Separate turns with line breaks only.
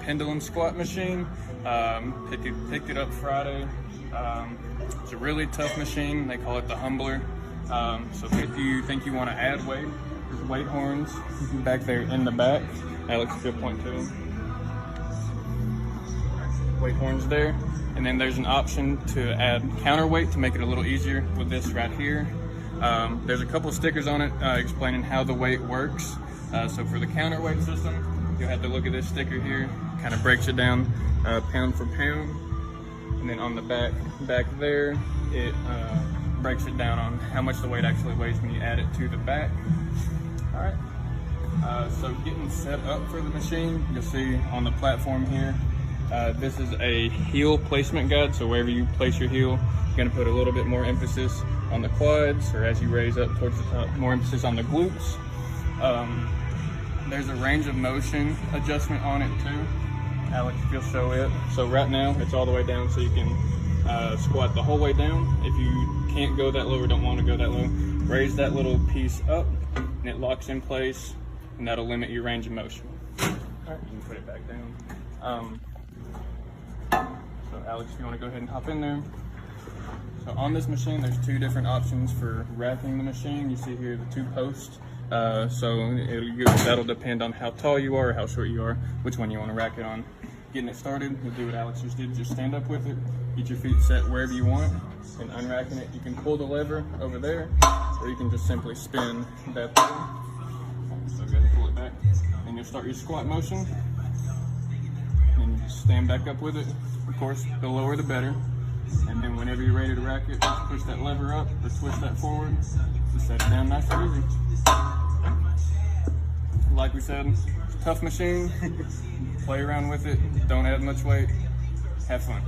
Pendulum squat machine. Picked it up Friday. It's a really tough machine. They call it the humbler. So if you think you want to add weight, there's weight horns back there in the back. Alex, good point to them. Weight horns there. And then there's an option to add counterweight to make it a little easier with this right here. There's a couple stickers on it explaining how the weight works. So for the counterweight system, you'll have to look at this sticker here. Kind of breaks it down pound for pound. And then on the back there, it breaks it down on how much the weight actually weighs when you add it to the back. All right. So getting set up for the machine, you'll see on the platform here, this is a heel placement guide. So wherever you place your heel, you're gonna put a little bit more emphasis on the quads, or as you raise up towards the top, more emphasis on the glutes. There's a range of motion adjustment on it too. Alex, if you'll show it. So right now, it's all the way down, so you can squat the whole way down. If you can't go that low or don't want to go that low, raise that little piece up, and it locks in place, and that'll limit your range of motion. All right, you can put it back down. So Alex, if you want to go ahead and hop in there. So on this machine, there's two different options for racking the machine. You see here the two posts. So that'll depend on how tall you are or how short you are, which one you want to rack it on. Getting it started, you'll do what Alex just did, just stand up with it, get your feet set wherever you want, and unracking it, you can pull the lever over there, or you can just simply spin that thing. So go ahead and pull it back, and you'll start your squat motion, and you just stand back up with it. Of course, the lower the better. And then whenever you're ready to rack it, just push that lever up or twist that forward, just set it down nice and easy. Like we said, tough machine. Play around with it, don't add much weight, have fun.